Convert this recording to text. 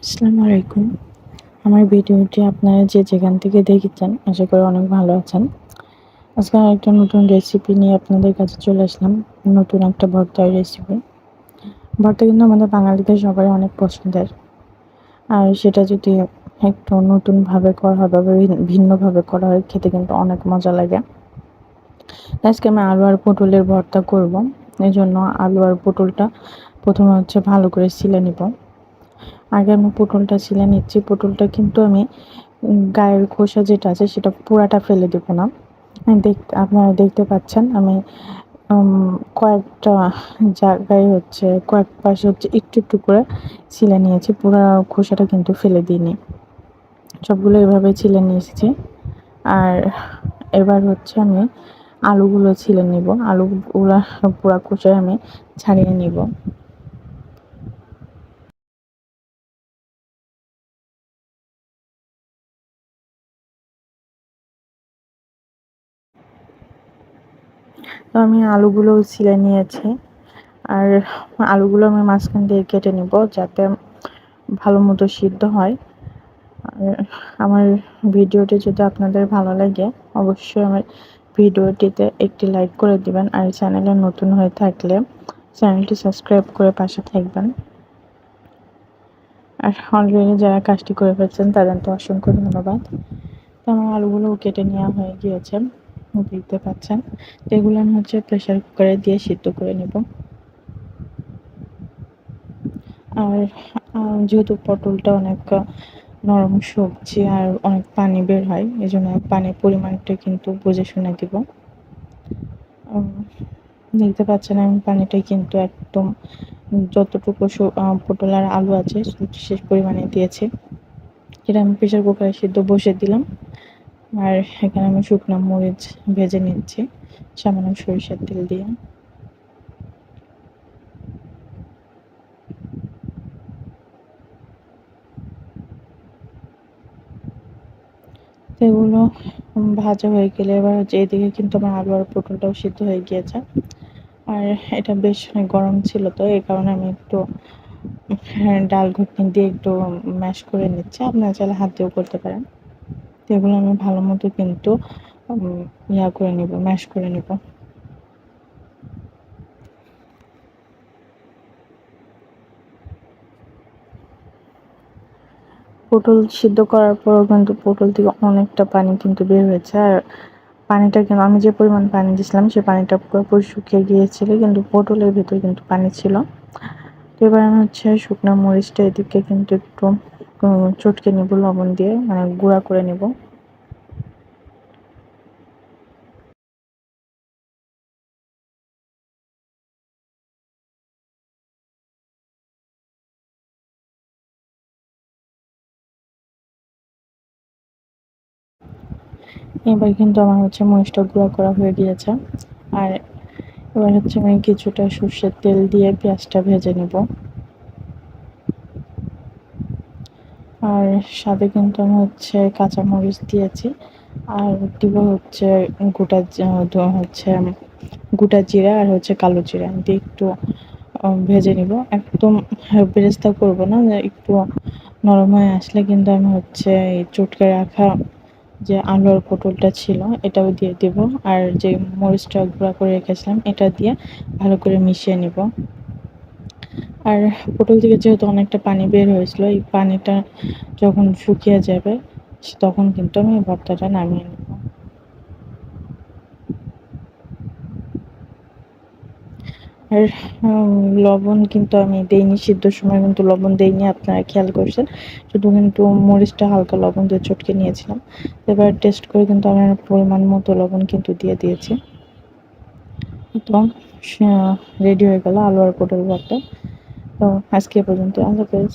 আসসালামু আলাইকুম। আমার ভিডিওটি আপনারা যে যেখান থেকে দেখেছেন আশা করি অনেক ভালো আছেন। আজকে আরেকটা নতুন রেসিপি নিয়ে আপনাদের কাছে চলে আসলাম। নতুন একটা ভর্তার রেসিপি। ভর্তা কিন্তু আমাদের বাঙালিদের সবারই অনেক পছন্দের। আর সেটা যদি একটু নতুনভাবে করা হয় বা ভিন্নভাবে করা হয় খেতে কিন্তু অনেক মজা লাগে। আজকে আমি আলু আর পটলের ভর্তা করব। এজন্য আলু আর পটলটা প্রথমে ভালো করে ছিলে নিব। আগে আমি পটলটা ছিলে নিচ্ছি। পটলটা কিন্তু আমি গায়ের খোসা যেটা আছে সেটা পুরাটা ফেলে দেব না। আপনারা দেখতে পাচ্ছেন আমি কয়েকটা জায়গায় কয়েক পাশে একটু একটু করে ছিলে নিয়েছি। পুরা খোসাটা কিন্তু ফেলে দিইনি। সবগুলো এভাবে ছিলে নিয়ে এসেছি। আর এবার আমি আলুগুলো ছিলে নিব। আলুগুলা পুরা খোসায় আমি ছাড়িয়ে নিব। তো আমি আলুগুলো ছিলে নিয়েছি। আর আলুগুলো আমি মাঝখান দিয়ে কেটে নিব যাতে ভালো মতো সিদ্ধ হয়। আর আমার ভিডিওটি যদি আপনাদের ভালো লাগে অবশ্যই আমার ভিডিওটিতে একটি লাইক করে দিবেন। আর চ্যানেলে নতুন হয়ে থাকলে চ্যানেলটি সাবস্ক্রাইব করে পাশে থাকবেন। আর অলরেডি যারা কাজটি করে ফেলছেন তাদের তো অসংখ্য ধন্যবাদ। তো আমার আলুগুলো কেটে নেওয়া হয়ে গিয়েছে, দেখতে পাচ্ছেন। এগুলো আমি প্রেসার কুকারে দিয়ে সিদ্ধ করে নেব। আর যেহেতু পটলটা অনেক নরম সবজি আর অনেক পানি বের হয়, এই জন্য পানির পরিমাণটা কিন্তু বুঝে শুনে দিব। দেখতে পাচ্ছেন আমি পানিটা কিন্তু একদম যতটুকু পটল আর আলু আছে শেষ পরিমাণে দিয়েছি। এটা আমি প্রেসার কুকারে সিদ্ধ বসিয়ে দিলাম। আর এখানে আমি শুকনো মরিচ ভেজে নিচ্ছি সামান্য সরিষার তেল দিয়ে। এগুলো ভাজা হয়ে গেলে এবার এদিকে কিন্তু আমার আলু আর পটলটাও সিদ্ধ হয়ে গিয়েছে। আর এটা বেশ গরম ছিল, তো এই কারণে আমি একটু ডাল ঘুটনি দিয়ে একটু ম্যাশ করে নিচ্ছি। আপনারা চাইলে হাত দিয়েও করতে পারেন। তো এগুলো আমি ভালো মতো কিন্তু করে নিব, ম্যাশ করে নিব। পটল সিদ্ধ করার পরও কিন্তু পটল থেকে অনেকটা পানি কিন্তু বের হয়েছে। আর পানিটা কিন্তু আমি যে পরিমাণ পানি দিয়েছিলাম সে পানিটা পুরোপুরি শুকিয়ে গিয়েছিল, কিন্তু পটলের ভেতর কিন্তু পানি ছিল। তো এবার আমি শুকনো মরিচটা এদিকে কিন্তু একটু চটকে নেব লবণ দিয়ে, মানে গুঁড়া করে নেব। এবার কিন্তু আমার মরিচটা গুঁড়া করা হয়ে গিয়েছে। আর এবার আমি কিছুটা সর্ষের তেল দিয়ে পেঁয়াজটা ভেজে নেব। আর সাথে কিন্তু আমি কাঁচামরিচ দিয়েছি। আর দিব গোটা গোটা জিরা আর কালো জিরা দিয়ে একটু ভেজে নিব। একদম বেরেস্তা করব না, একটু নরম হয়ে আসলে কিন্তু আমি এই চটকে রাখা যে আলু আর পটলটা ছিল এটাও দিয়ে দেব। আর যে মরিচটা গুঁড়া করে রেখেছিলাম এটা দিয়ে ভালো করে মিশিয়ে নিব। আর পটল থেকে যেহেতু অনেকটা পানি বের হয়েছিল, এই পানিটা যখন শুকিয়ে যাবে তখন কিন্তু আমি ভর্তাটা নামিয়ে নেব। আর লবণ কিন্তু আমি দেইনি, সিদ্ধর সময় কিন্তু লবণ দেইনি, আপনারা খেয়াল করছেন। শুধু কিন্তু মরিচটা হালকা লবণ দিয়ে চটকে নিয়েছিলাম। এবার টেস্ট করে কিন্তু আমি পরিমাণ মতো লবণ কিন্তু দিয়ে দিয়েছি। তো রেডি হয়ে গেল আলু আর পটল ভর্তা। তো আজকে এ পর্যন্ত, আল্লাহ হাফেজ।